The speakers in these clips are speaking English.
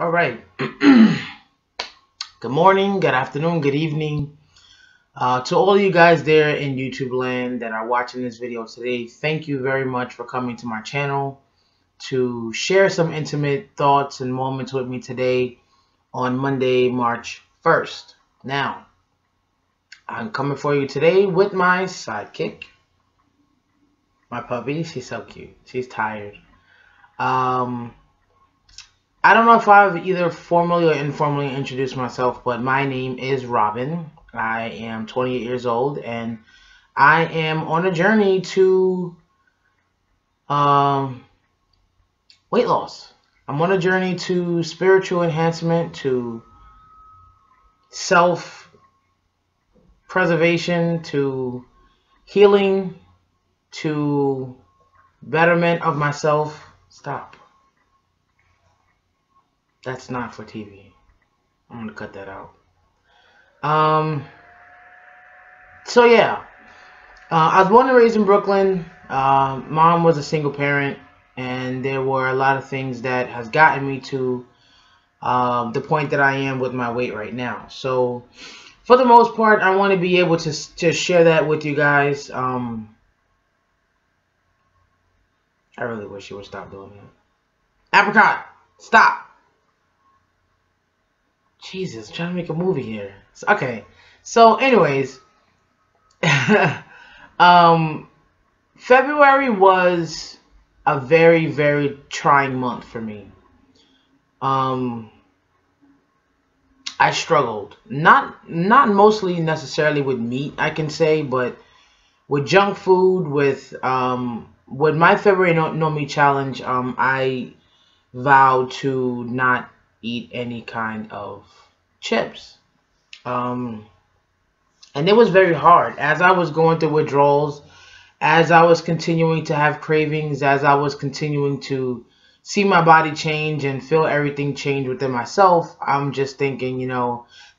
All right. Good morning, good afternoon, good evening. To all of you guys there in YouTube land that are watching this video today, thank you very much for coming to my channel to share some intimate thoughts and moments with me today on Monday, March 1st. Now, I'm coming for you today with my sidekick, my puppy. She's so cute. She's tired. Um, I don't know if I've either formally or informally introduced myself, but my name is Robin. I am 28 years old, and I am on a journey to um, weight loss. I'm on a journey to spiritual enhancement, to self-preservation, to healing, to betterment of myself. Stop. That's not for TV. I'm going to cut that out. Um, so yeah. I was born and raised in Brooklyn. Mom was a single parent, and there were a lot of things that has gotten me to the point that I am with my weight right now. So, for the most part, I want to be able to share that with you guys. I really wish you would stop doing that. Apricot, stop! Jesus, I'm trying to make a movie here. Okay, so anyways, February was a very, very trying month for me. I struggled. Not mostly necessarily with meat, I can say, but with junk food, with my February no meat challenge, I vowed to not eat any kind of chips. Um, and it was very hard as I was going through withdrawals, as I was continuing to have cravings, as I was continuing to see my body change and feel everything change within myself. I'm just thinking,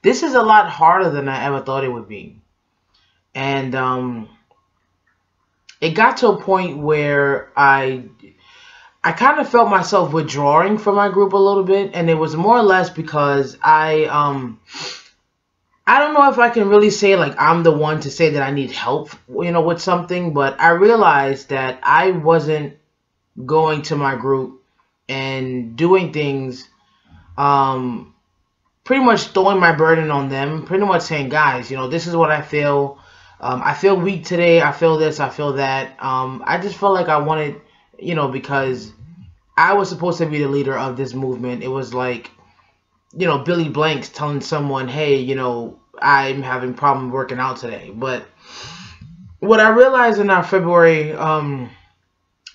this is a lot harder than I ever thought it would be. And it got to a point where I kind of felt myself withdrawing from my group a little bit, and it was more or less because I don't know if I can really say like I'm the one to say that I need help, with something, but I realized that I wasn't going to my group and doing things, pretty much throwing my burden on them, pretty much saying, guys, this is what I feel. I feel weak today. I feel this. I feel that. I just felt like I wanted, because I was supposed to be the leader of this movement. It was like, Billy Blanks telling someone, hey, I'm having problem working out today. But what I realized in our February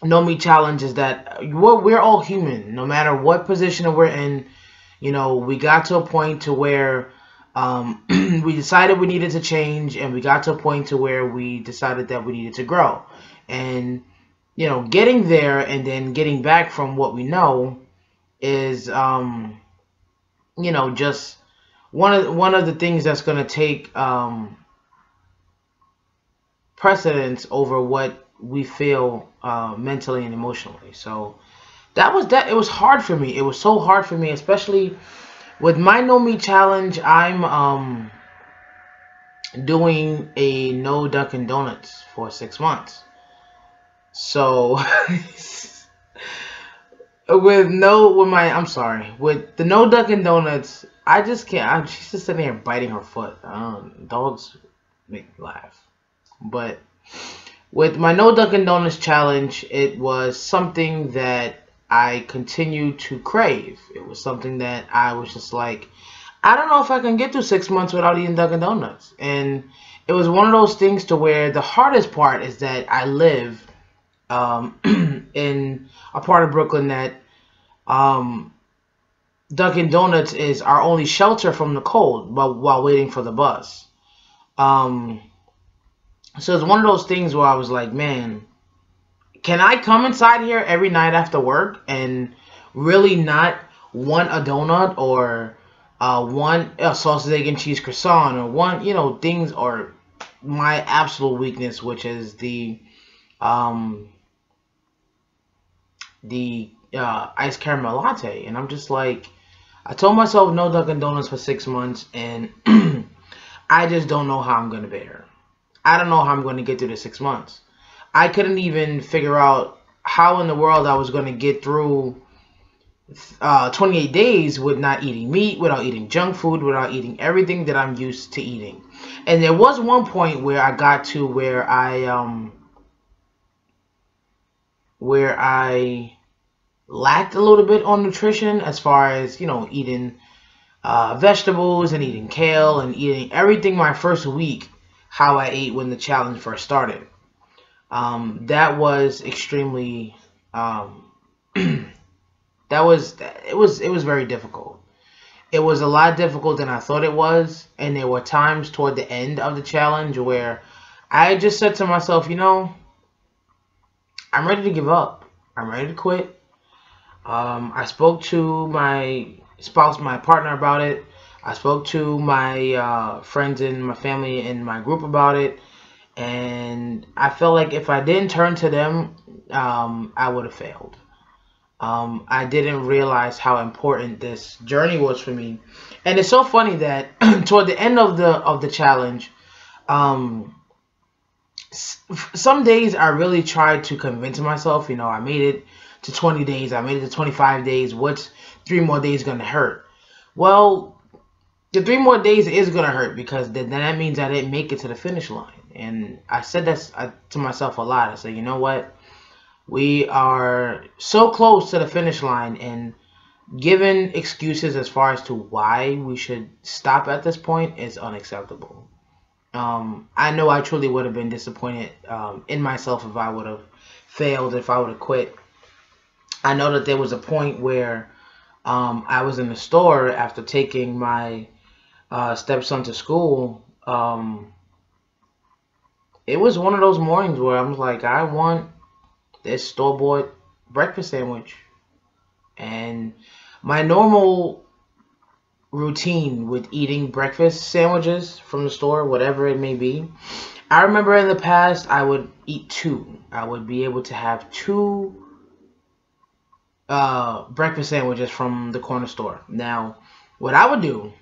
no meat challenge is that we're all human, no matter what position that we're in. We got to a point to where we decided we needed to change, and we got to a point to where we decided that we needed to grow. And getting there and then getting back from what we know is just one of the things that's going to take precedence over what we feel mentally and emotionally. So that. It was hard for me. It was so hard for me, especially with my no meat challenge. I'm doing a no Dunkin' Donuts for 6 months. So with the no Dunkin' Donuts, I just can't. She's just sitting there biting her foot. Dogs make me laugh. But with my no Dunkin' Donuts challenge, it was something that I continued to crave. It was something that I was just like, I don't know if I can get through 6 months without eating Dunkin' Donuts. And it was one of those things to where the hardest part is that I live in a part of Brooklyn that Dunkin' Donuts is our only shelter from the cold while waiting for the bus. Um, so it's one of those things where I was like, man, can I come inside here every night after work and really not want a donut or want a sausage, egg, and cheese croissant or want, things, or my absolute weakness, which is um, the iced caramel latte. And I'm just like, I told myself no Dunkin' Donuts for 6 months, and I just don't know how I'm going to bear. I don't know how I'm going to get through the 6 months. I couldn't even figure out how in the world I was going to get through 28 days with not eating meat, without eating junk food, without eating everything that I'm used to eating. And there was one point where I got to where I lacked a little bit on nutrition, as far as, eating vegetables and eating kale and eating everything my first week how I ate when the challenge first started. That was extremely it was very difficult. It was a lot difficult than I thought it was, and there were times toward the end of the challenge where I just said to myself, I'm ready to give up. I'm ready to quit. I spoke to my spouse, my partner, about it. I spoke to my friends and my family and my group about it, and I felt like if I didn't turn to them, I would have failed. I didn't realize how important this journey was for me, and it's so funny that toward the end of the challenge, um, some days I really tried to convince myself, I made it to 20 days, I made it to 25 days. What's 3 more days gonna hurt? Well, the 3 more days is gonna hurt, because then that means I didn't make it to the finish line. And I said that to myself a lot. I said, you know what? We are so close to the finish line, and giving excuses as far as to why we should stop at this point is unacceptable. I know I truly would have been disappointed in myself if I would have failed, if I would have quit. I know that there was a point where I was in the store after taking my stepson to school. It was one of those mornings where I was like, I want this store-bought breakfast sandwich. And my normal routine with eating breakfast sandwiches from the store, whatever it may be, I remember in the past I would eat two. I would be able to have two breakfast sandwiches from the corner store. Now, what I would do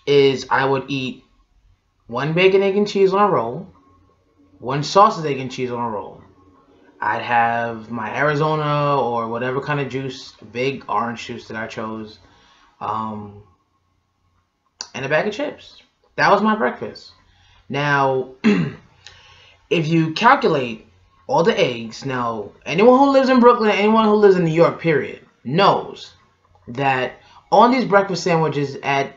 is I would eat one bacon, egg, and cheese on a roll, one sausage, egg, and cheese on a roll. I'd have my Arizona or whatever kind of juice, big orange juice that I chose, and a bag of chips. That was my breakfast. Now, if you calculate all the eggs, now, anyone who lives in Brooklyn, anyone who lives in New York, period, knows that on these breakfast sandwiches, at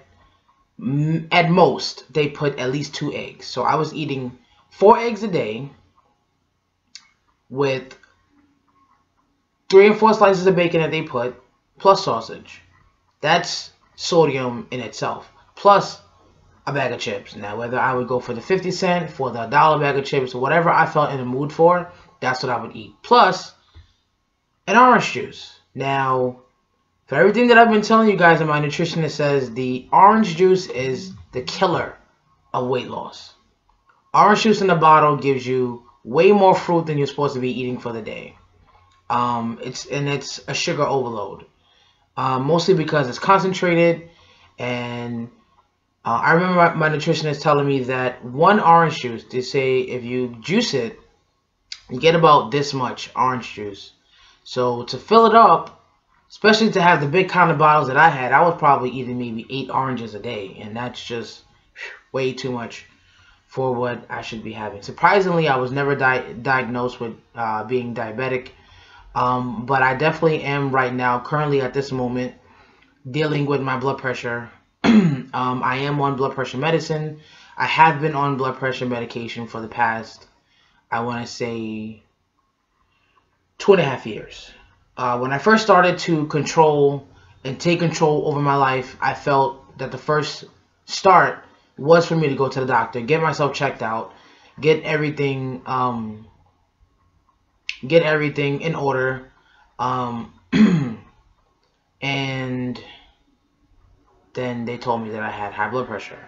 most, they put at least 2 eggs. So I was eating 4 eggs a day with 3 and 4 slices of bacon that they put, plus sausage. That's sodium in itself, plus a bag of chips. Now, whether I would go for the 50-cent, for the dollar bag of chips, or whatever I felt in the mood for, that's what I would eat. Plus an orange juice. Now, for everything that I've been telling you guys, and my nutritionist says the orange juice is the killer of weight loss. Orange juice in a bottle gives you way more fruit than you're supposed to be eating for the day. It's a sugar overload, mostly because it's concentrated. And I remember my nutritionist telling me that one orange juice, they say if you juice it, you get about this much orange juice. So to fill it up, especially to have the big kind of bottles that I had, I was probably eating maybe 8 oranges a day, and that's just way too much for what I should be having. Surprisingly, I was never diagnosed with being diabetic, but I definitely am right now, currently at this moment, dealing with my blood pressure. I am on blood pressure medicine. I have been on blood pressure medication for the past, I want to say, 2.5 years. When I first started to control and take control over my life, I felt that the first start was for me to go to the doctor, get myself checked out, get everything in order, and then they told me that I had high blood pressure.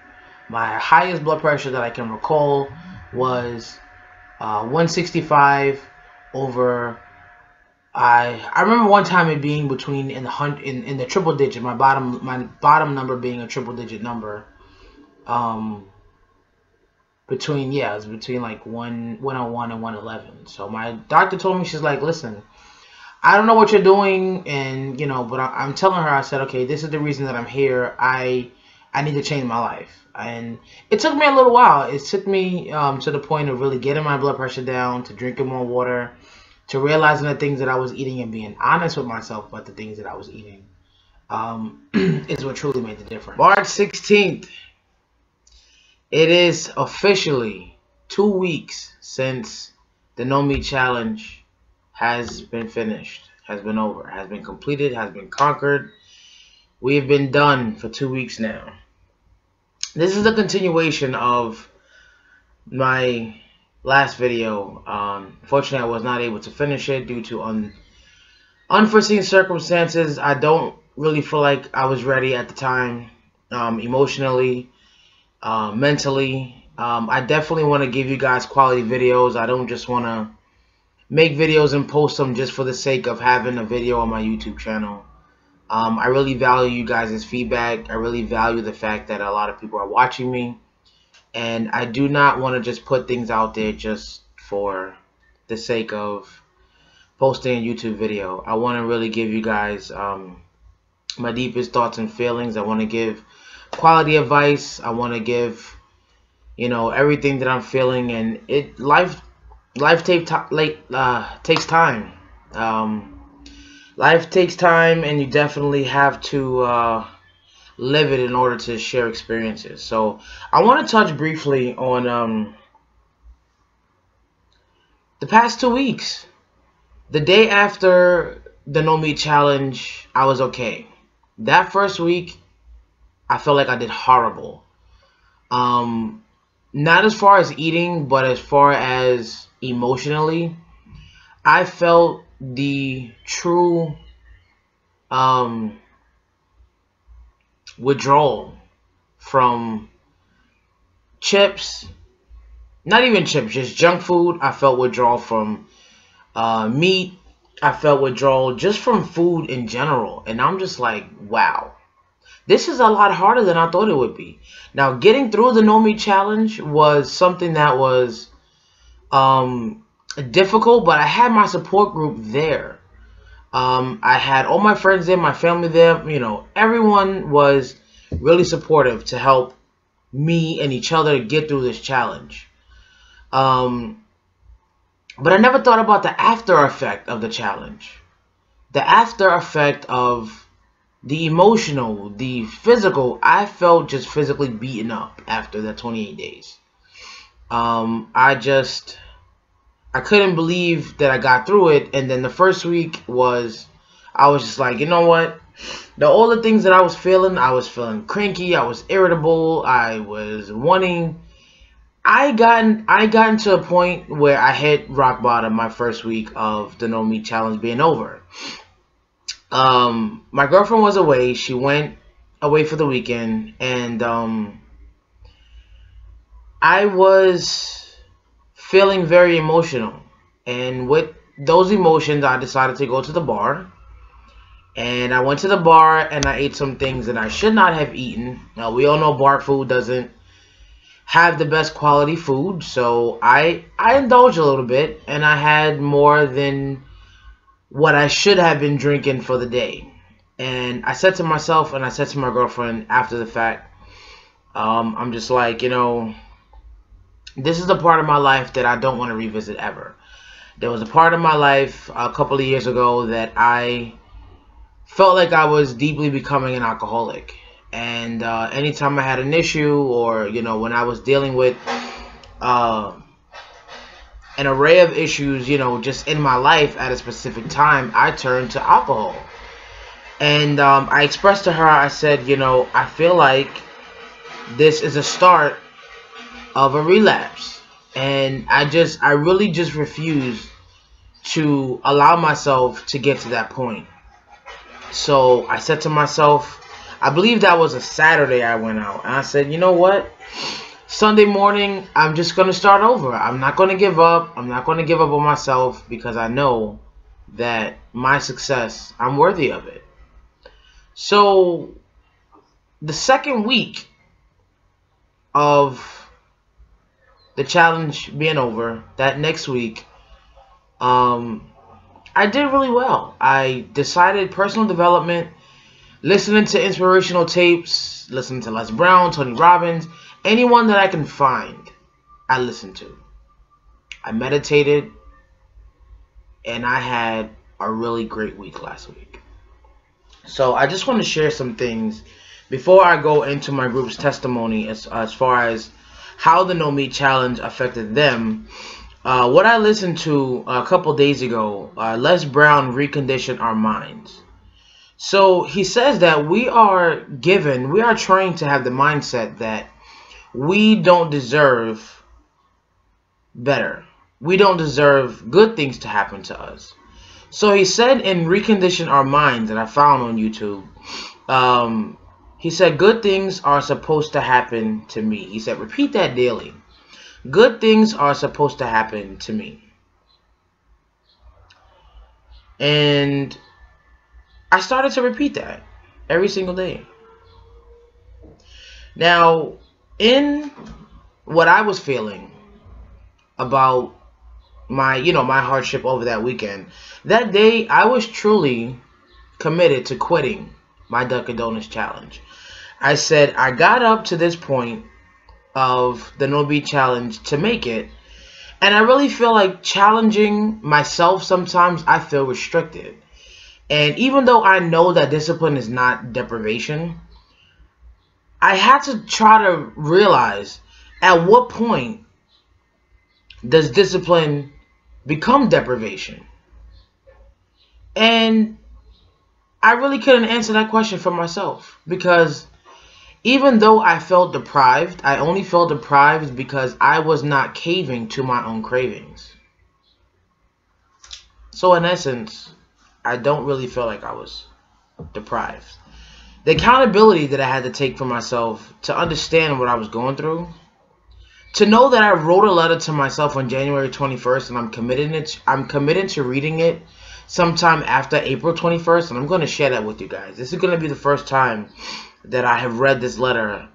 My highest blood pressure that I can recall was 165 over I remember one time it being between in the triple digit, my bottom number being a triple digit number. Um, it was between like 101 and 111. So my doctor told me, she's like, listen, I don't know what you're doing, and but I'm telling her, I said, okay, this is the reason that I'm here. I need to change my life, and it took me a little while. It took me to the point of really getting my blood pressure down, to drinking more water, to realizing the things that I was eating and being honest with myself about the things that I was eating. Is what truly made the difference. March 16th. It is officially 2 weeks since the No Meat Challenge has been finished, has been over, has been completed, has been conquered. We have been done for 2 weeks now. This is a continuation of my last video. Unfortunately, I was not able to finish it due to unforeseen circumstances. I don't really feel like I was ready at the time, emotionally, mentally. I definitely want to give you guys quality videos. I don't just want to make videos and post them just for the sake of having a video on my YouTube channel. I really value you guys' feedback. I really value the fact that a lot of people are watching me. And I do not want to just put things out there just for the sake of posting a YouTube video. I want to really give you guys my deepest thoughts and feelings. I want to give quality advice. I want to give, everything that I'm feeling. And life takes time. Life takes time, and you definitely have to live it in order to share experiences. So I want to touch briefly on the past 2 weeks. The day after the No Meat Challenge, I was okay. That first week, I felt like I did horrible. Not as far as eating, but as far as emotionally, I felt the true withdrawal from chips. Not even chips, just junk food. I felt withdrawal from meat. I felt withdrawal just from food in general. And I'm just like, wow. This is a lot harder than I thought it would be. Now, getting through the No Meat Challenge was something that was difficult, but I had my support group there. I had all my friends there, my family there. Everyone was really supportive to help me and each other get through this challenge. But I never thought about the after effect of the challenge. The after effect of the emotional, the physical. I felt just physically beaten up after the 28 days. I couldn't believe that I got through it. And then the first week I was just like, you know what? All the things that I was feeling cranky, I was irritable, I was wanting. I gotten to a point where I hit rock bottom my first week of the No Meat Challenge being over. My girlfriend was away. She went away for the weekend, and I was feeling very emotional. And with those emotions, I decided to go to the bar. And I went to the bar and I ate some things that I should not have eaten. We all know bar food doesn't have the best quality food, so I indulged a little bit, and I had more than what I should have been drinking for the day. And I said to myself, and I said to my girlfriend after the fact, I'm just like, this is the part of my life that I don't want to revisit ever. There was a part of my life a couple of years ago that I felt like I was deeply becoming an alcoholic. And anytime I had an issue, or when I was dealing with an array of issues, just in my life at a specific time, I turned to alcohol. And I expressed to her, I said, I feel like this is a start of a relapse. And I really just refused to allow myself to get to that point. So I said to myself, I believe that was a Saturday I went out, and I said, you know what? Sunday morning, I'm just going to start over. I'm not going to give up. I'm not going to give up on myself, because I know that my success, I'm worthy of it. So the second week of the challenge being over, that next week, I did really well. I decided personal development, listening to inspirational tapes, listening to Les Brown, Tony Robbins, anyone that I can find, I listened to. I meditated, and I had a really great week last week. So I just want to share some things before I go into my group's testimony as far as how the No Meat Challenge affected them. What I listened to a couple days ago, Les Brown reconditioned our minds. So he says that we are trained to have the mindset that we don't deserve better. We don't deserve good things to happen to us. So he said in Recondition Our Minds that I found on YouTube, he said, good things are supposed to happen to me. He said, repeat that daily. Good things are supposed to happen to me. And I started to repeat that every single day. Now, in what I was feeling about my hardship over that weekend, that day I was truly committed to quitting my Dunkin' Donuts challenge. I said I got up to this point of the No Meat Challenge to make it, and I really feel like challenging myself sometimes I feel restricted. And even though I know that discipline is not deprivation, I had to try to realize at what point does discipline become deprivation? And I really couldn't answer that question for myself, because even though I felt deprived, I only felt deprived because I was not caving to my own cravings. So in essence, I don't really feel like I was deprived. The accountability that I had to take for myself to understand what I was going through, to know that I wrote a letter to myself on January 21st and I'm committed to reading it sometime after April 21st, and I'm going to share that with you guys. This is going to be the first time that I have read this letter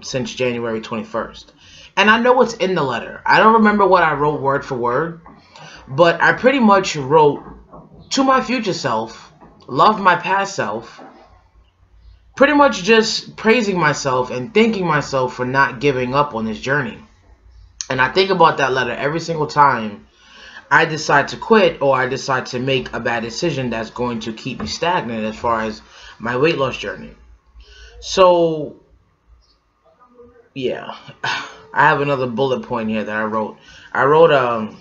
since January 21st. And I know what's in the letter. I don't remember what I wrote word for word, but I pretty much wrote to my future self, love my past self, pretty much just praising myself and thanking myself for not giving up on this journey. And I think about that letter every single time I decide to quit or I decide to make a bad decision that's going to keep me stagnant as far as my weight loss journey. So, yeah, I have another bullet point here that I wrote. I wrote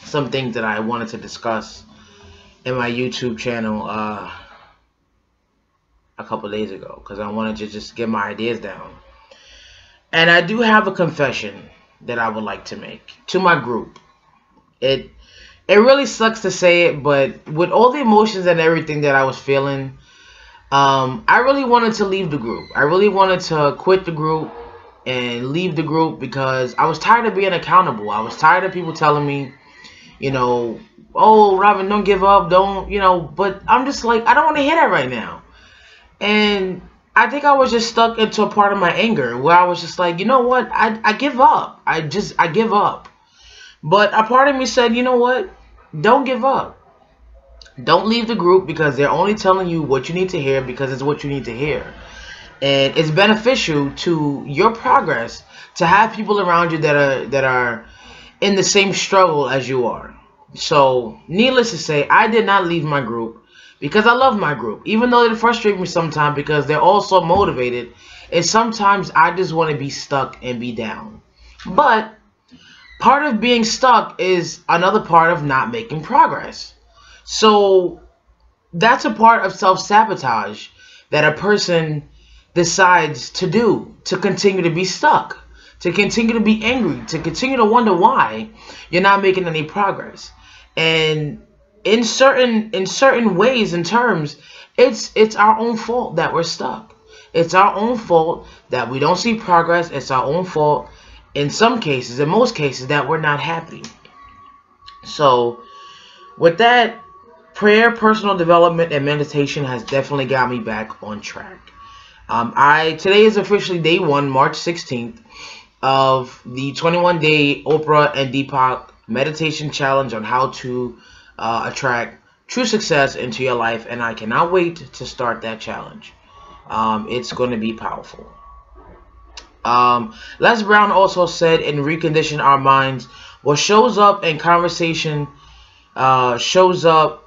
some things that I wanted to discuss in my YouTube channel a couple days ago, because I wanted to just get my ideas down. And I do have a confession that I would like to make to my group. It really sucks to say it, but with all the emotions and everything that I was feeling, I really wanted to leave the group. I really wanted to quit the group and leave the group because I was tired of being accountable. I was tired of people telling me, oh, Robin, don't give up, don't, but I'm just like, I don't want to hear that right now. And I think I was just stuck into a part of my anger where I was just like, you know what, I give up. I give up. But a part of me said, you know what, don't give up. Don't leave the group because they're only telling you what you need to hear because it's what you need to hear. And it's beneficial to your progress to have people around you that are in the same struggle as you are. So, needless to say, I did not leave my group because I love my group. Even though they frustrate me sometimes because they're all so motivated, and sometimes I just want to be stuck and be down. But part of being stuck is another part of not making progress. So that's a part of self-sabotage that a person decides to do to continue to be stuck, to continue to be angry, to continue to wonder why you're not making any progress. And in certain ways and terms, it's our own fault that we're stuck. It's our own fault that we don't see progress. It's our own fault in some cases, in most cases, that we're not happy. So with that prayer, personal development, and meditation has definitely got me back on track. Today is officially day one, March 16th, of the 21-day Oprah and Deepak meditation challenge on how to attract true success into your life, and I cannot wait to start that challenge. It's going to be powerful. Les Brown also said in Recondition Our Minds, what shows up in conversation shows up.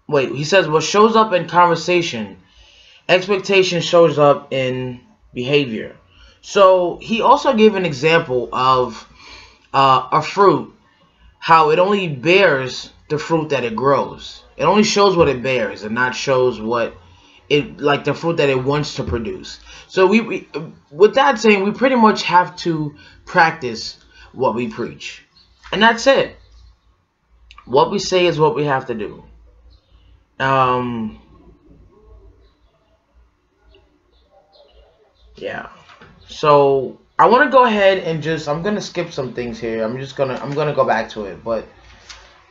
Wait, he says what shows up in conversation, expectation shows up in behavior. So he also gave an example of a fruit, how it only bears the fruit that it grows. It only shows what it bears and not shows what it, like the fruit that it wants to produce. So we with that saying, we pretty much have to practice what we preach. And that's it. What we say is what we have to do. Yeah. So I want to go ahead and I'm gonna skip some things here. I'm gonna go back to it, but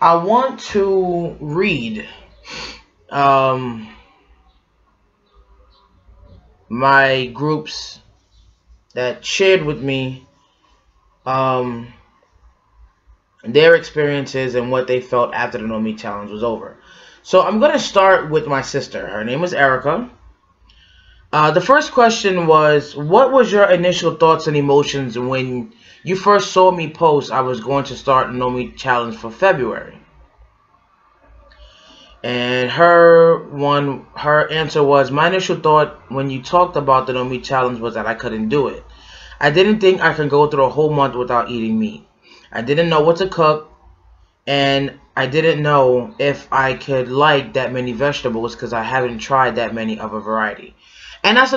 I want to read my groups that shared with me their experiences and what they felt after the No Meat Challenge was over. So I'm going to start with my sister. Her name is Erica. The first question was, what was your initial thoughts and emotions when you first saw me post I was going to start a No Meat Challenge for February? And her answer was, my initial thought when you talked about the No Meat Challenge was that I couldn't do it. I didn't think I could go through a whole month without eating meat. I didn't know what to cook, and I didn't know if I could like that many vegetables because I haven't tried that many of a variety. And it's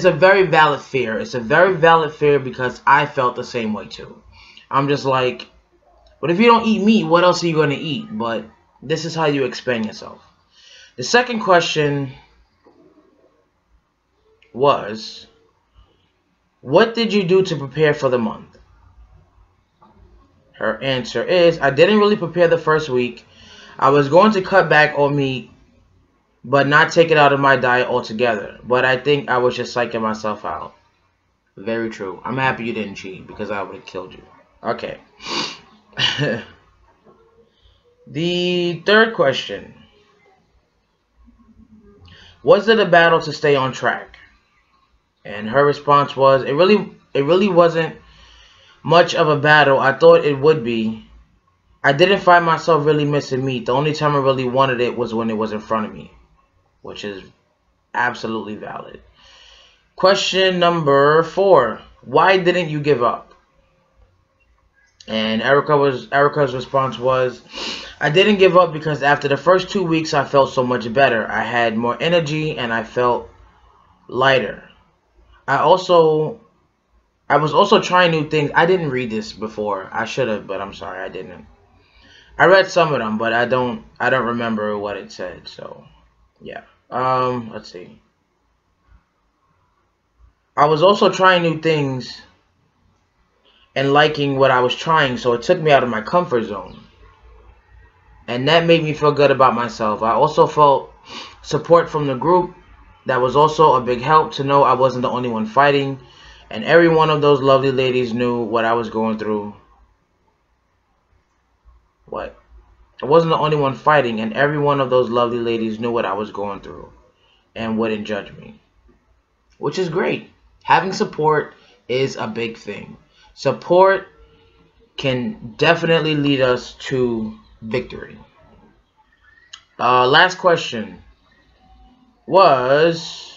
a very valid fear. It's a very valid fear because I felt the same way too. I'm just like, but if you don't eat meat, what else are you going to eat? But this is how you expand yourself. The second question was, what did you do to prepare for the month? Her answer is, I didn't really prepare the first week. I was going to cut back on meat, but not take it out of my diet altogether. But I think I was just psyching myself out. Very true. I'm happy you didn't cheat because I would have killed you. Okay. The third question. Was it a battle to stay on track? And her response was, it really wasn't much of a battle. I thought it would be. I didn't find myself really missing meat. The only time I really wanted it was when it was in front of me, which is absolutely valid. Question number 4. Why didn't you give up? And Erica's response was, I didn't give up because after the first 2 weeks I felt so much better. I had more energy and I felt lighter. I was also trying new things. I didn't read this before. I should have, but I'm sorry, I didn't. I read some of them, but I don't remember what it said. So, yeah. Let's see. I was also trying new things and liking what I was trying, so it took me out of my comfort zone. And that made me feel good about myself. I also felt support from the group. That was also a big help to know I wasn't the only one fighting. And every one of those lovely ladies knew what I was going through. What? I wasn't the only one fighting, and every one of those lovely ladies knew what I was going through and wouldn't judge me. Which is great. Having support is a big thing. Support can definitely lead us to victory. Last question was,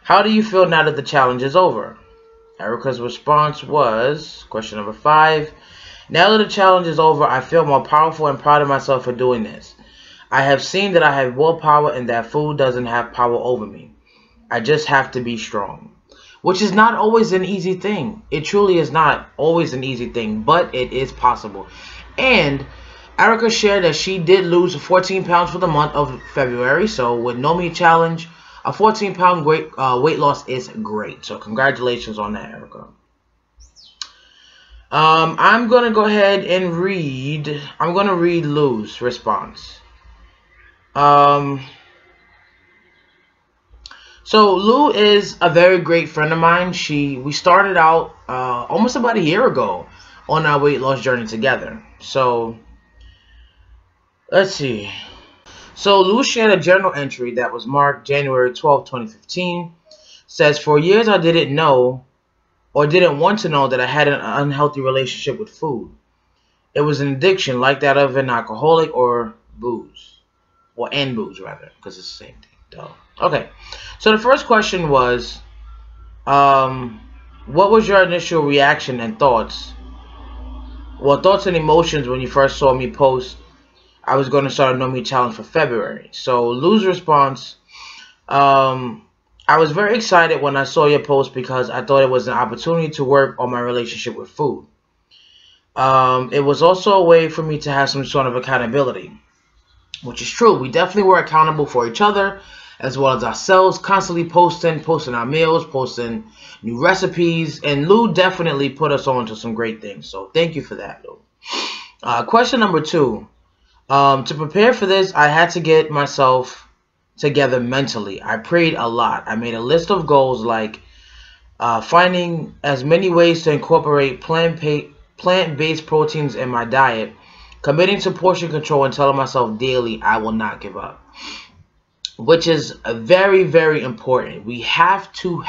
how do you feel now that the challenge is over? Erica's response was, question number 5, now that the challenge is over, I feel more powerful and proud of myself for doing this. I have seen that I have willpower and that food doesn't have power over me. I just have to be strong. Which is not always an easy thing. It truly is not always an easy thing, but it is possible. And Erica shared that she did lose 14 pounds for the month of February. So with No Meat Challenge, a 14-pound weight loss is great. So congratulations on that, Erica. I'm gonna go ahead and read. I'm gonna read Lou's response. Um, so Lou is a very great friend of mine. We started out almost about a year ago on our weight loss journey together. So let's see. So Lou shared a journal entry that was marked January 12th, 2015. Says, for years I didn't know or didn't want to know that I had an unhealthy relationship with food. It was an addiction like that of an alcoholic or booze. And booze, rather, because it's the same thing. Duh. Okay. So the first question was, what was your initial reaction and thoughts? Well, thoughts and emotions when you first saw me post I was going to start a No Meat Challenge for February. So Lou's response, I was very excited when I saw your post because I thought it was an opportunity to work on my relationship with food. It was also a way for me to have some sort of accountability, which is true. We definitely were accountable for each other as well as ourselves, constantly posting our meals, posting new recipes, and Lou definitely put us on to some great things. So thank you for that, Lou. Question number 2. To prepare for this, I had to get myself together mentally. I prayed a lot. I made a list of goals like finding as many ways to incorporate plant-based proteins in my diet, committing to portion control, and telling myself daily I will not give up, which is very, very important. We have to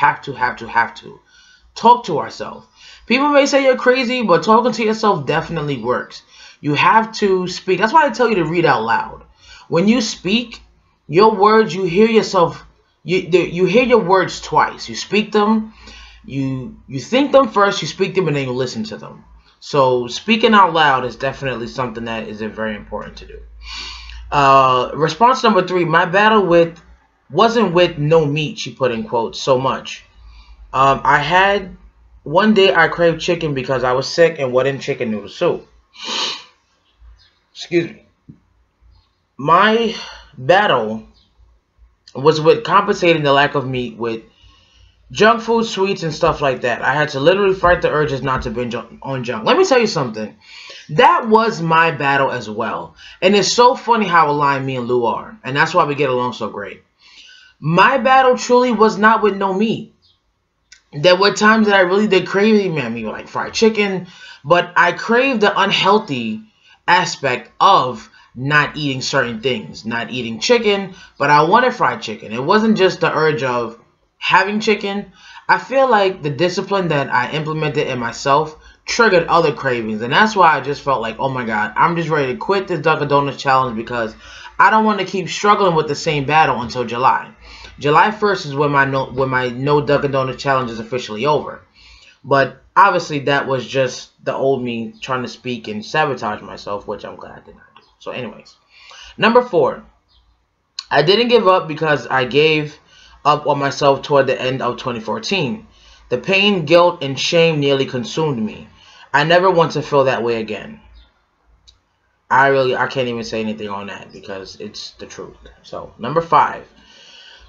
talk to ourselves. People may say you're crazy, but talking to yourself definitely works. You have to speak. That's why I tell you to read out loud. When you speak, your words, you hear yourself, you hear your words twice. You speak them, you think them first, you speak them, and then you listen to them. So speaking out loud is definitely something that is very important to do. Response number 3, my battle wasn't with no meat, she put in quotes, so much. One day I craved chicken because I was sick and wanted chicken noodle soup. Excuse me. My battle was with compensating the lack of meat with junk food, sweets, and stuff like that. I had to literally fight the urges not to binge on junk. Let me tell you something. That was my battle as well. And it's so funny how aligned me and Lou are. And that's why we get along so great. My battle truly was not with no meat. There were times that I really did crave, me like fried chicken. But I craved the unhealthy aspect of not eating certain things. Not eating chicken, but I wanted fried chicken. It wasn't just the urge of having chicken. I feel like the discipline that I implemented in myself triggered other cravings, and that's why I just felt like, oh my god, I'm just ready to quit this Dunkin' Donuts challenge because I don't want to keep struggling with the same battle until July. July 1st is when my no Dunkin' Donuts challenge is officially over. But obviously that was just the old me trying to speak and sabotage myself, which I'm glad I did not do. So anyways, number 4, I didn't give up because I gave up on myself toward the end of 2014. The pain, guilt, and shame nearly consumed me. I never want to feel that way again. I can't even say anything on that because it's the truth. So, number 5.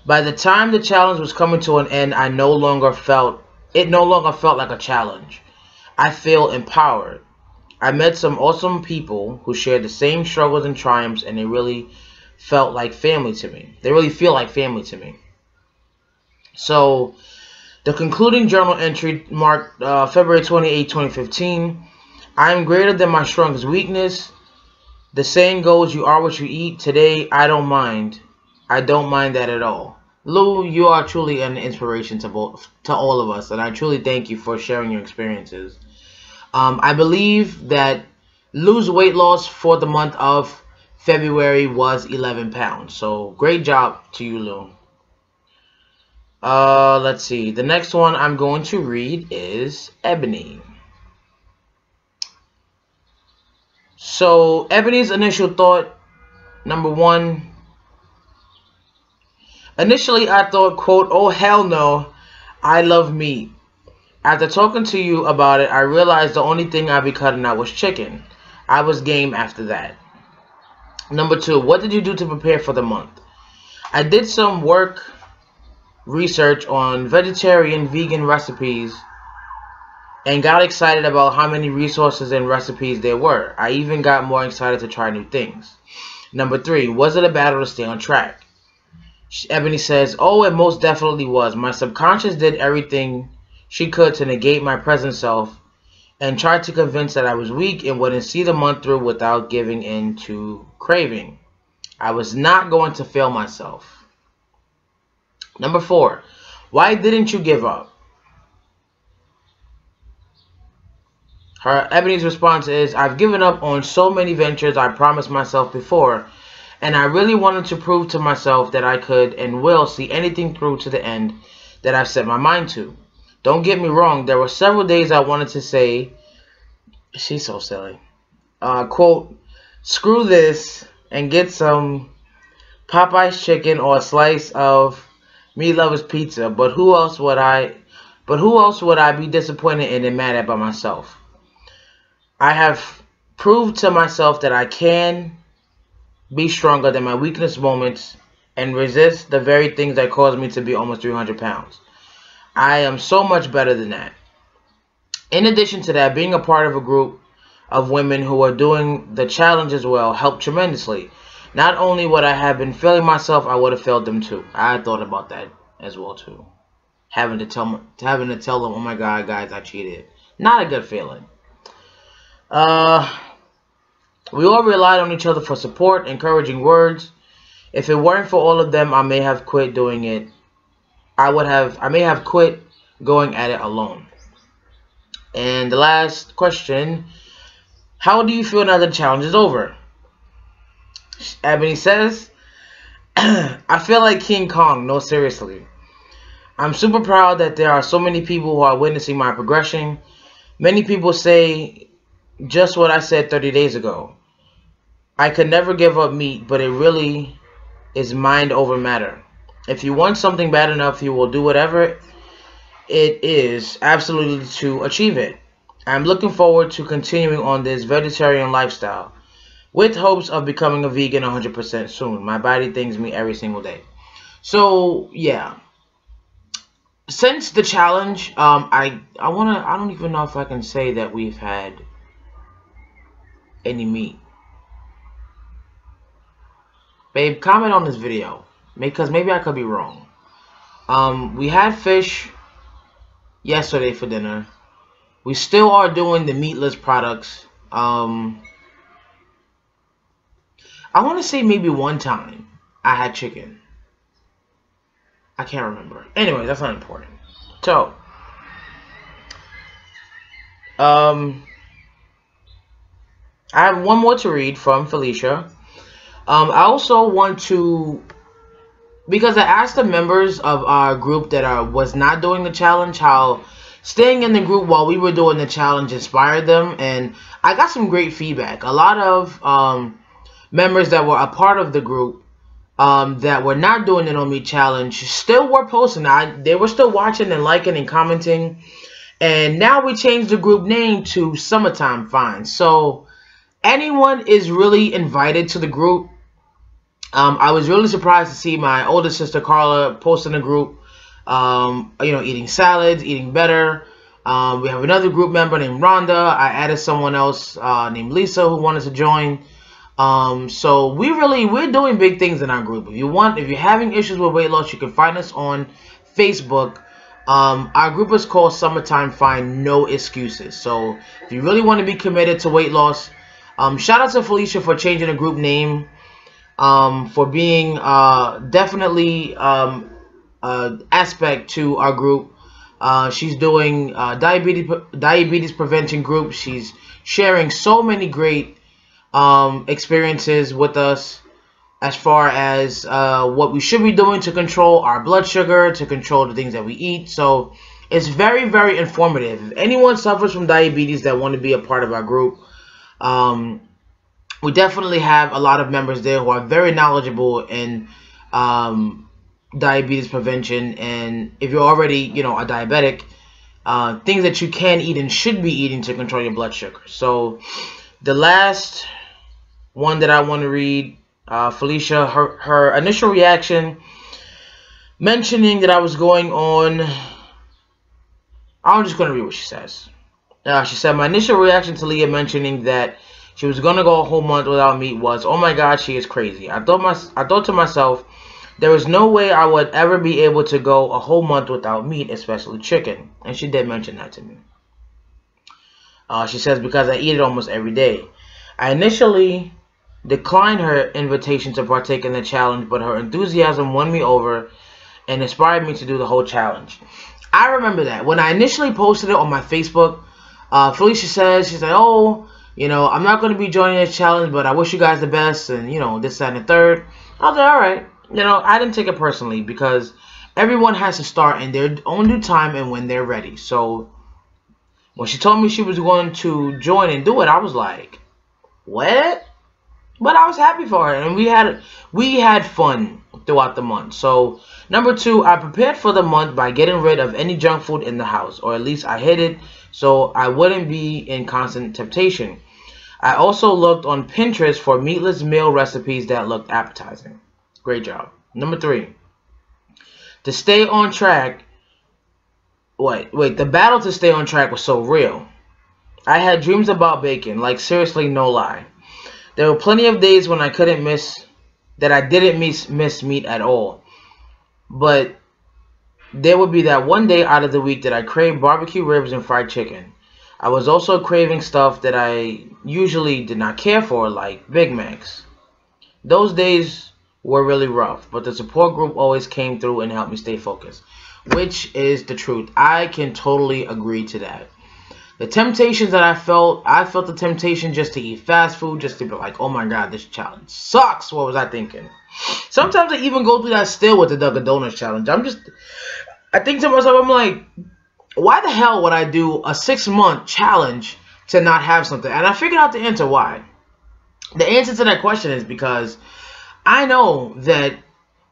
By the time the challenge was coming to an end, it no longer felt like a challenge. I feel empowered. I met some awesome people who shared the same struggles and triumphs, and they really felt like family to me. They really feel like family to me. So, the concluding journal entry marked February 28, 2015. I am greater than my strongest weakness. The saying goes, you are what you eat. Today, I don't mind. I don't mind that at all. Lou, you are truly an inspiration to all of us, and I truly thank you for sharing your experiences. I believe that Lou's weight loss for the month of February was 11 pounds. So, great job to you, Lou. Let's see. The next one I'm going to read is Ebony. So, Ebony's initial thought, number 1. Initially, I thought, quote, oh, hell no, I love meat. After talking to you about it, I realized the only thing I'd be cutting out was chicken. I was game after that. Number 2, what did you do to prepare for the month? I did some research on vegetarian, vegan recipes and got excited about how many resources and recipes there were. I even got more excited to try new things. Number 3, was it a battle to stay on track? Ebony says, oh, it most definitely was. My subconscious did everything she could to negate my present self and tried to convince that I was weak and wouldn't see the month through without giving in to craving. I was not going to fail myself. Number 4, why didn't you give up? Ebony's response is, I've given up on so many ventures I promised myself before, and I really wanted to prove to myself that I could and will see anything through to the end that I've set my mind to. Don't get me wrong, there were several days I wanted to say, she's so silly, quote, screw this and get some Popeye's chicken or a slice of Meat Lover's pizza, but who else would I be disappointed in and mad at by myself? I have proved to myself that I can be stronger than my weakness moments and resist the very things that caused me to be almost 300 pounds. I am so much better than that. In addition to that, being a part of a group of women who are doing the challenge as well helped tremendously. Not only would I have been failing myself, I would have failed them too. I thought about that as well too. Having to tell them, oh my God, guys, I cheated. Not a good feeling. We all relied on each other for support, encouraging words. If it weren't for all of them, I may have quit doing it. I may have quit going at it alone. And the last question, how do you feel now that the challenge is over? Ebony says, I feel like King Kong, no seriously. I'm super proud that there are so many people who are witnessing my progression. Many people say just what I said 30 days ago. I could never give up meat, but it really is mind over matter. If you want something bad enough, you will do whatever it is absolutely to achieve it. I'm looking forward to continuing on this vegetarian lifestyle with hopes of becoming a vegan 100% soon. My body thanks me every single day. So, yeah. Since the challenge, I don't even know if I can say that we've had any meat. Babe, comment on this video, because maybe I could be wrong. We had fish yesterday for dinner. We still are doing the meatless products. I want to say maybe one time I had chicken. I can't remember. Anyway, that's not important. So, I have one more to read from Felicia. I also want to, because I asked the members of our group that was not doing the challenge how staying in the group while we were doing the challenge inspired them, and I got some great feedback. A lot of members that were a part of the group that were not doing the No Meat Challenge still were posting. They were still watching and liking and commenting, and now we changed the group name to Summertime Fine. So anyone is really invited to the group. I was really surprised to see my older sister Carla post in the group, eating salads, eating better. We have another group member named Rhonda. I added someone else named Lisa who wanted to join. So we're doing big things in our group. If you're having issues with weight loss, you can find us on Facebook. Our group is called Summertime Fine, No Excuses. So if you really want to be committed to weight loss, shout out to Felicia for changing the group name, for being definitely aspect to our group. She's doing diabetes prevention group. She's sharing so many great experiences with us as far as what we should be doing to control our blood sugar, to control the things that we eat. So it's very, very informative. If anyone suffers from diabetes that want to be a part of our group, we definitely have a lot of members there who are very knowledgeable in diabetes prevention. And if you're already, a diabetic, things that you can eat and should be eating to control your blood sugar. So the last one that I want to read, Felicia, her initial reaction, mentioning that I was going on, I'm just going to read what she says. She said, my initial reaction to Leah mentioning that she was going to go a whole month without meat was, oh my God, she is crazy. I thought to myself, there is no way I would ever be able to go a whole month without meat, especially chicken. And she did mention that to me. She says, because I eat it almost every day. I initially declined her invitation to partake in the challenge, but her enthusiasm won me over and inspired me to do the whole challenge. I remember that. When I initially posted it on my Facebook, Felicia says, she's like, oh, you know, I'm not going to be joining this challenge, but I wish you guys the best, and, you know, this, that, and the third. I was like, all right. You know, I didn't take it personally because everyone has to start in their own due time and when they're ready. So when she told me she was going to join and do it, I was like, what? But I was happy for her, and we had fun throughout the month. So number 2, I prepared for the month by getting rid of any junk food in the house, or at least I hid it so I wouldn't be in constant temptation. I also looked on Pinterest for meatless meal recipes that looked appetizing. Great job. Number 3, to stay on track. Wait, the battle to stay on track was so real. I had dreams about bacon, like seriously, no lie. There were plenty of days when I didn't miss meat at all. But there would be that one day out of the week that I craved barbecue ribs and fried chicken. I was also craving stuff that I usually did not care for, like Big Macs. Those days were really rough, but the support group always came through and helped me stay focused, which is the truth. I can totally agree to that. The temptations that I felt the temptation just to eat fast food, just to be like, oh my God, this challenge sucks. What was I thinking? Sometimes I even go through that still with the Dunkin' Donuts challenge. I think to myself, I'm like, why the hell would I do a 6-month challenge to not have something? And I figured out the answer why. The answer to that question is because I know that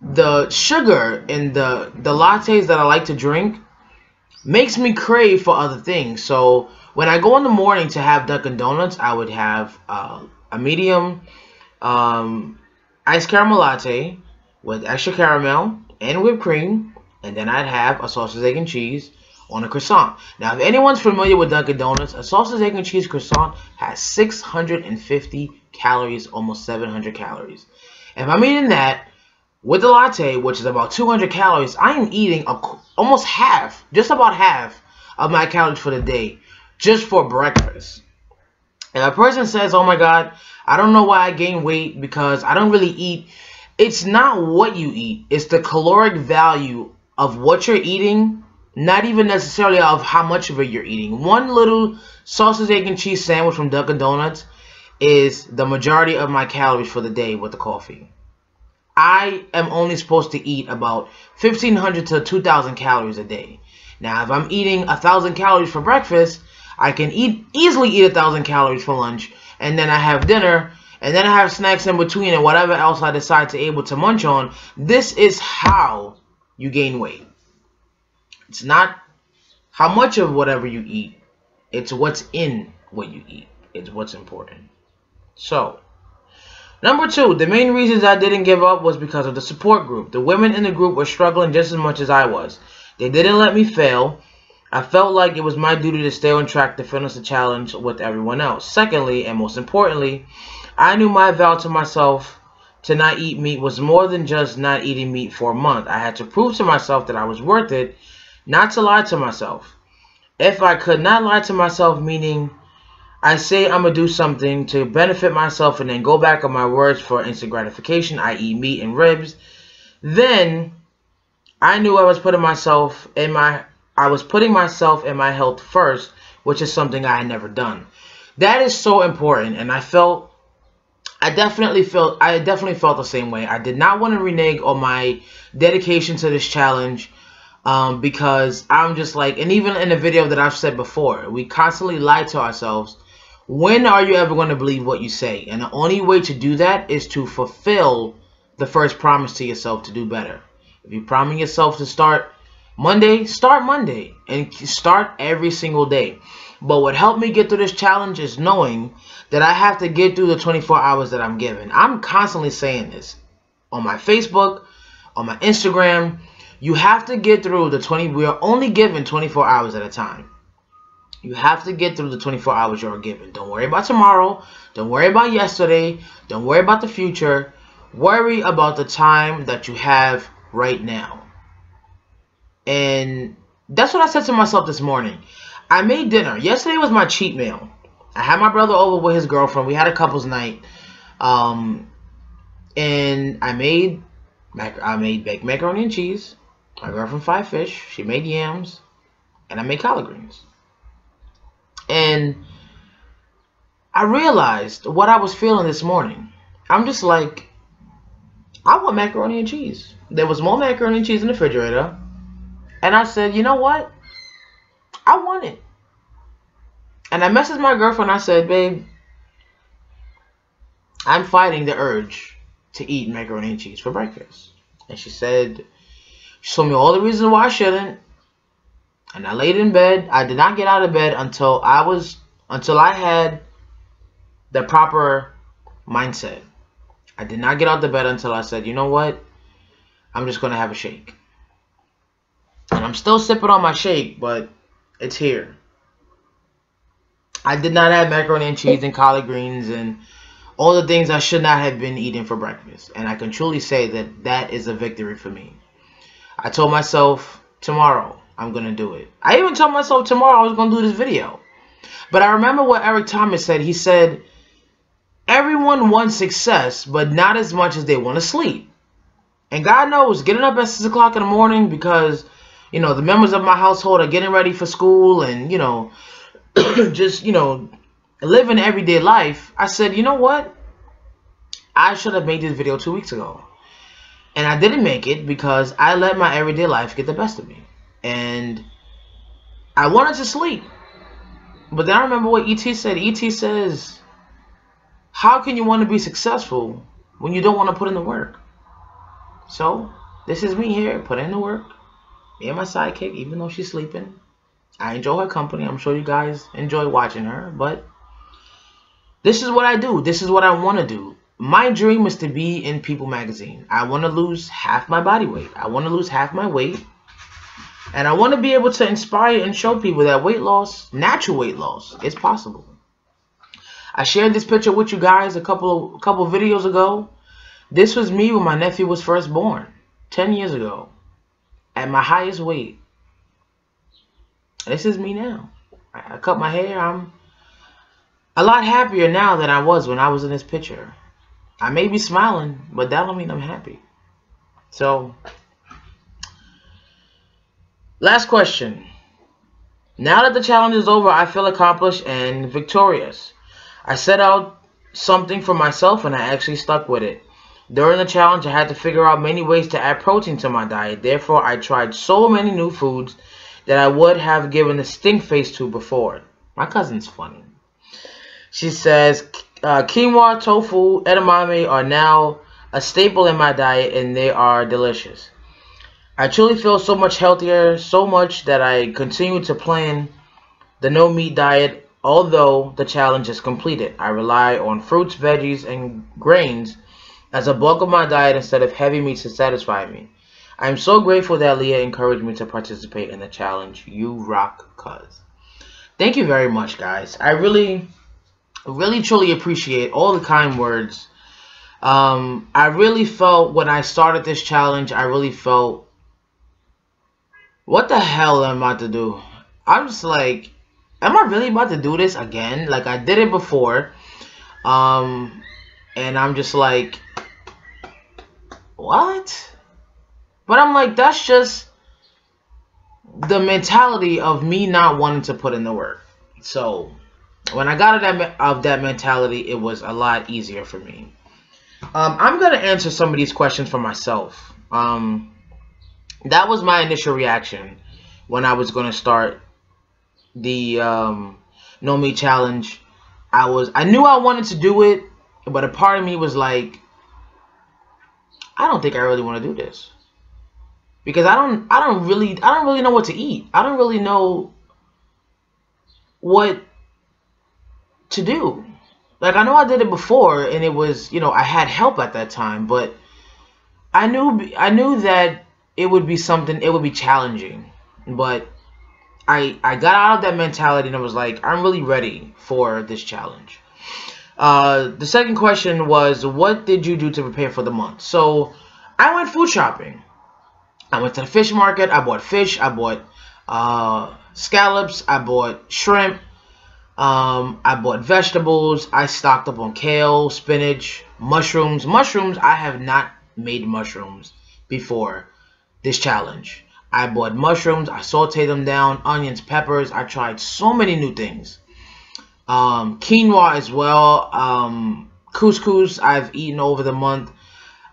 the sugar in the lattes that I like to drink makes me crave for other things. So when I go in the morning to have Dunkin' Donuts, I would have a medium iced caramel latte with extra caramel and whipped cream, and then I'd have a sausage, egg, and cheese on a croissant. Now, if anyone's familiar with Dunkin' Donuts, a sausage, egg, and cheese croissant has 650 calories, almost 700 calories. If I'm eating that with the latte, which is about 200 calories, I am eating almost half, just about half of my calories for the day, just for breakfast. If a person says, oh my God, I don't know why I gain weight because I don't really eat, it's not what you eat, it's the caloric value of what you're eating, not even necessarily of how much of it you're eating. One little sausage, egg, and cheese sandwich from Dunkin' Donuts is the majority of my calories for the day with the coffee. I am only supposed to eat about 1,500 to 2,000 calories a day. Now, if I'm eating 1,000 calories for breakfast, I can easily eat 1,000 calories for lunch, and then I have dinner, and then I have snacks in between and whatever else I decide to able to munch on. This is how you gain weight. It's not how much of whatever you eat. It's what's in what you eat. It's what's important. So, number 2, the main reasons I didn't give up was because of the support group. The women in the group were struggling just as much as I was. They didn't let me fail. I felt like it was my duty to stay on track to finish the challenge with everyone else. Secondly, and most importantly, I knew my vow to myself to not eat meat was more than just not eating meat for a month. I had to prove to myself that I was worth it, not to lie to myself. If I could not lie to myself, meaning I say I'm going to do something to benefit myself and then go back on my words for instant gratification, i.e. meat and ribs, then I knew I was putting myself in my health first, which is something I had never done. That is so important, and I definitely felt the same way. I did not want to renege on my dedication to this challenge because I'm just like, and even in the video that I've said before, we constantly lie to ourselves. When are you ever going to believe what you say? And the only way to do that is to fulfill the first promise to yourself to do better. If you promise yourself to start Monday and start every single day. But what helped me get through this challenge is knowing that I have to get through the 24 hours that I'm given. I'm constantly saying this on my Facebook, on my Instagram. You have to get through we are only given 24 hours at a time. You have to get through the 24 hours you're given. Don't worry about tomorrow. Don't worry about yesterday. Don't worry about the future. Worry about the time that you have right now. And that's what I said to myself this morning. I made dinner. Yesterday was my cheat meal. I had my brother over with his girlfriend. We had a couple's night. And I made baked macaroni and cheese. My girlfriend fried fish. She made yams. And I made collard greens. And I realized what I was feeling this morning. I'm just like, I want macaroni and cheese. There was more macaroni and cheese in the refrigerator. And I said, you know what? I want it. And I messaged my girlfriend. I said, babe, I'm fighting the urge to eat macaroni and cheese for breakfast. And she told me all the reasons why I shouldn't. And I laid in bed. I did not get out of bed until I had the proper mindset. I did not get out of bed until I said, you know what? I'm just going to have a shake. And I'm still sipping on my shake, but it's here. I did not have macaroni and cheese and collard greens and all the things I should not have been eating for breakfast. And I can truly say that that is a victory for me. I told myself tomorrow I'm going to do it. I even told myself tomorrow I was going to do this video. But I remember what Eric Thomas said. He said, everyone wants success, but not as much as they want to sleep. And God knows, getting up at 6 o'clock in the morning because, you know, the members of my household are getting ready for school and, you know, just, you know, living everyday life. I said, you know what? I should have made this video 2 weeks ago. And I didn't make it because I let my everyday life get the best of me. And I wanted to sleep. But then I remember what E.T. said. E.T. says, how can you want to be successful when you don't want to put in the work? So, this is me here, put in the work. Me and my sidekick, even though she's sleeping. I enjoy her company. I'm sure you guys enjoy watching her. But this is what I do. This is what I want to do. My dream is to be in People magazine. I want to lose half my body weight. I want to lose half my weight. And I want to be able to inspire and show people that weight loss, natural weight loss, is possible. I shared this picture with you guys a couple videos ago. This was me when my nephew was first born, 10 years ago, at my highest weight. This is me now. I cut my hair. I'm a lot happier now than I was when I was in this picture. I may be smiling, but that don't mean I'm happy. So, last question. Now that the challenge is over, I feel accomplished and victorious. I set out something for myself and I actually stuck with it. During the challenge, I had to figure out many ways to add protein to my diet. Therefore, I tried so many new foods that I would have given a stink face to before. My cousin's funny. She says, quinoa, tofu, edamame are now a staple in my diet and they are delicious. I truly feel so much healthier, so much that I continue to plan the no meat diet. Although the challenge is completed, I rely on fruits, veggies, and grains as a bulk of my diet instead of heavy meats to satisfy me. I am so grateful that Leah encouraged me to participate in the challenge. You rock, cuz. Thank you very much, guys. I really truly appreciate all the kind words. I really felt when I started this challenge, I really felt, what the hell am I about to do? I'm just like, am I really about to do this again? Like, I did it before. And I'm just like, what? But I'm like, that's just the mentality of me not wanting to put in the work. So, when I got of that mentality, it was a lot easier for me. I'm going to answer some of these questions for myself. That was my initial reaction when I was going to start the No Meat Challenge. I knew I wanted to do it, but a part of me was like, I don't think I really want to do this. Because I don't really know what to eat. I don't really know what to do. Like, I know I did it before and it was, you know, I had help at that time, but I knew that it would be something, it would be challenging. But I got out of that mentality and I was like, I'm really ready for this challenge. The second question was, what did you do to prepare for the month? So I went food shopping. I went to the fish market. I bought fish. I bought scallops. I bought shrimp. I bought vegetables. I stocked up on kale, spinach, mushrooms. Mushrooms, I have not made mushrooms before this challenge. I bought mushrooms. I sauteed them down, onions, peppers. I tried so many new things. Quinoa as well. Couscous I've eaten over the month.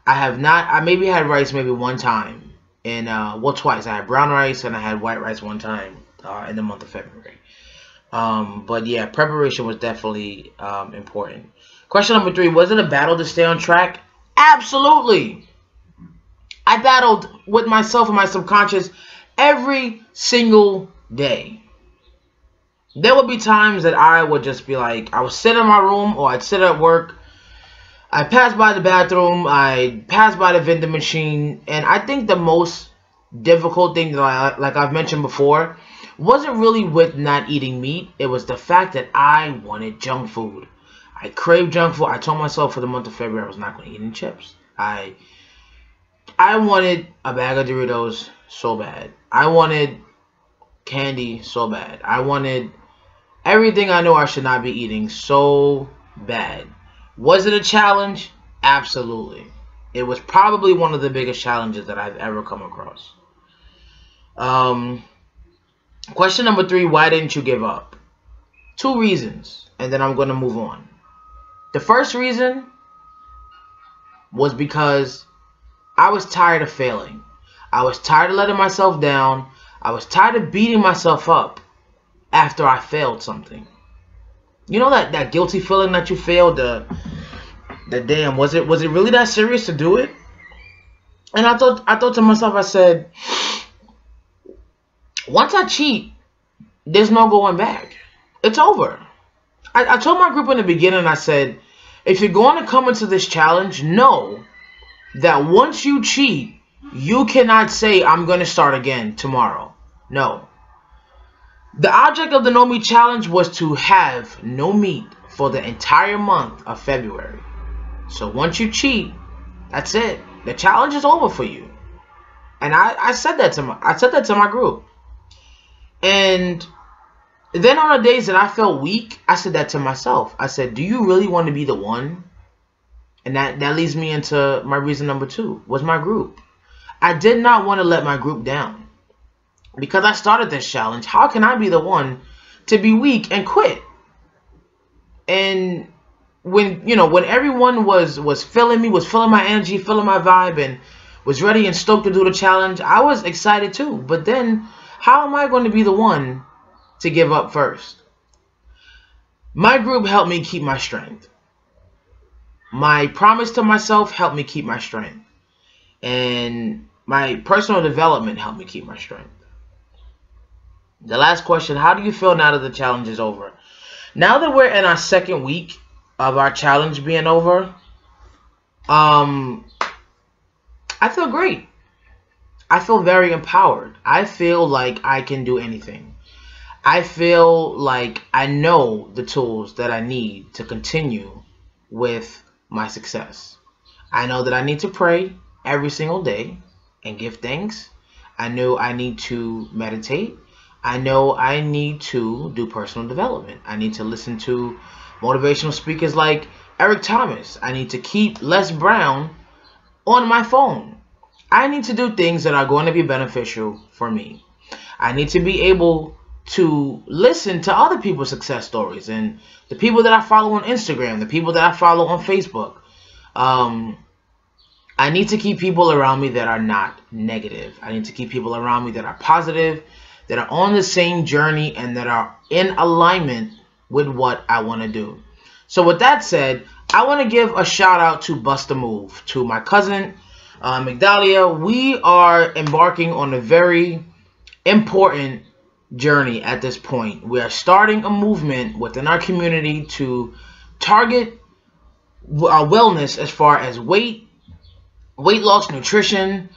I have not. I maybe had rice maybe one time. And, well, twice. I had brown rice and I had white rice one time in the month of February. But yeah, preparation was definitely important. Question number 3, was it a battle to stay on track? Absolutely. I battled with myself and my subconscious every single day. There would be times that I would just be like, I would sit in my room or I'd sit at work. I'd pass by the bathroom. I'd pass by the vending machine. And I think the most difficult thing that like I've mentioned before, wasn't really with not eating meat. It was the fact that I wanted junk food. I craved junk food. I told myself for the month of February I was not going to eat any chips. I wanted a bag of Doritos so bad. I wanted candy so bad. I wanted everything I know I should not be eating so bad. Was it a challenge? Absolutely. It was probably one of the biggest challenges that I've ever come across. Question number 3, why didn't you give up? 2 reasons, and then I'm going to move on. The first reason was because I was tired of failing. I was tired of letting myself down. I was tired of beating myself up after I failed something. You know that guilty feeling that you failed, the damn, was it really that serious to do it? And I thought to myself, I said, once I cheat, there's no going back. It's over. I told my group in the beginning, I said, if you're going to come into this challenge, know that once you cheat, you cannot say, I'm going to start again tomorrow. No. The object of the No Meat Challenge was to have no meat for the entire month of February. So once you cheat, that's it. The challenge is over for you. And I said that to my group. And then on the days that I felt weak, I said that to myself. I said, do you really want to be the one? And that leads me into my reason number 2, was my group. I did not want to let my group down. Because I started this challenge, how can I be the one to be weak and quit? And when everyone was feeling me, was feeling my energy, feeling my vibe, and was ready and stoked to do the challenge, I was excited too. But then, how am I going to be the one to give up first? My group helped me keep my strength. My promise to myself helped me keep my strength. And my personal development helped me keep my strength. The last question, how do you feel now that the challenge is over? Now that we're in our second week of our challenge being over, I feel great. I feel very empowered. I feel like I can do anything. I feel like I know the tools that I need to continue with my success. I know that I need to pray every single day and give thanks. I know I need to meditate. I know I need to do personal development. I need to listen to motivational speakers like Eric Thomas. I need to keep Les Brown on my phone. I need to do things that are going to be beneficial for me. I need to be able to listen to other people's success stories and the people that I follow on Instagram, the people that I follow on Facebook. I need to keep people around me that are not negative. I need to keep people around me that are positive, that are on the same journey, and that are in alignment with what I want to do. So with that said, I want to give a shout out to Bust a Move, to my cousin, Migdalia. We are embarking on a very important journey at this point. We are starting a movement within our community to target our wellness as far as weight loss, nutrition,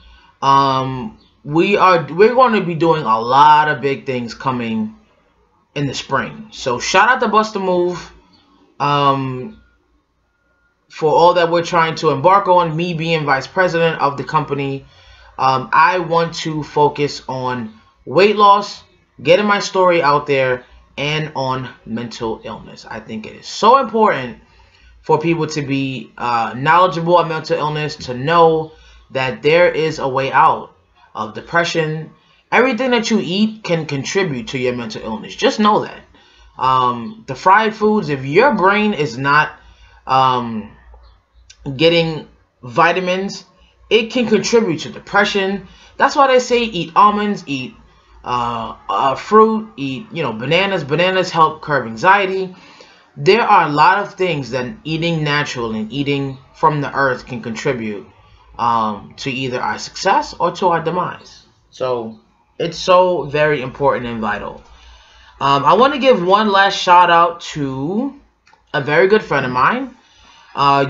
we're going to be doing a lot of big things coming in the spring. So shout out to Bust a Move for all that we're trying to embark on. Me being vice president of the company, I want to focus on weight loss, getting my story out there, and on mental illness. I think it is so important for people to be knowledgeable on mental illness, to know that there is a way out of depression. Everything that you eat can contribute to your mental illness. Just know that. The fried foods, if your brain is not getting vitamins, it can contribute to depression. That's why they say eat almonds, eat fruit, eat bananas. Bananas help curb anxiety. There are a lot of things that eating natural and eating from the earth can contribute to either our success or to our demise. So it's so very important and vital. I want to give one last shout out to a very good friend of mine.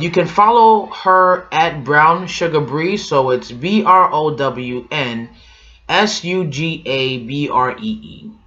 You can follow her at Brown Sugar Bree. So it's BROWNSUGABREE.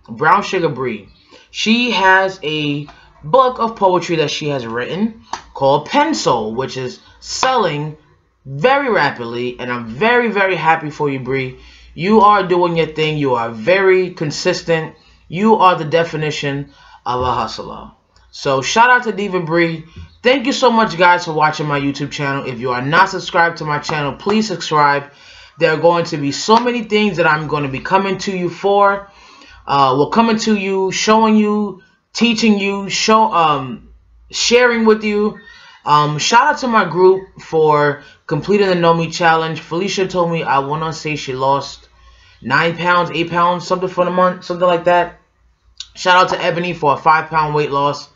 Brown Sugar Bree. She has a book of poetry that she has written called Pencil, which is selling very rapidly, and I'm very, very happy for you, Bree. You are doing your thing. You are very consistent. You are the definition of a hustler. So shout out to Diva Bree. Thank you so much, guys, for watching my YouTube channel. If you are not subscribed to my channel, please subscribe. There are going to be so many things that I'm going to be coming to you for. We're coming to you, showing you, teaching you, sharing with you. Shout out to my group for completing the Know Me Challenge. Felicia told me, I want to say she lost 9 pounds, 8 pounds, something for the month, something like that. Shout out to Ebony for a 5-pound weight loss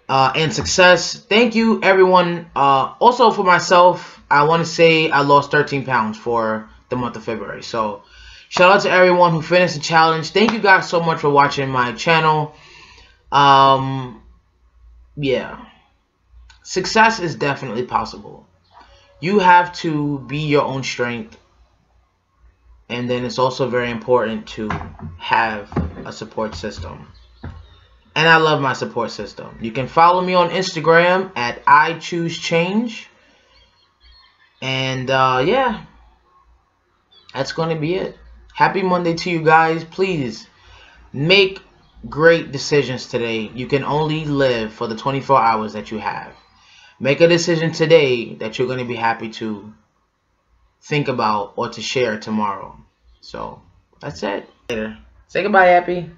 and success. Thank you, everyone. Also for myself, I want to say I lost 13 pounds for the month of February. So shout out to everyone who finished the challenge. Thank you guys so much for watching my channel. Yeah, success is definitely possible. You have to be your own strength, and then it's also very important to have a support system. And I love my support system. You can follow me on Instagram at IChooseChange. And yeah, that's going to be it. Happy Monday to you guys. Please make great decisions today. You can only live for the 24 hours that you have. Make a decision today that you're going to be happy to think about or to share tomorrow. So that's it. Later. Say goodbye, Happy.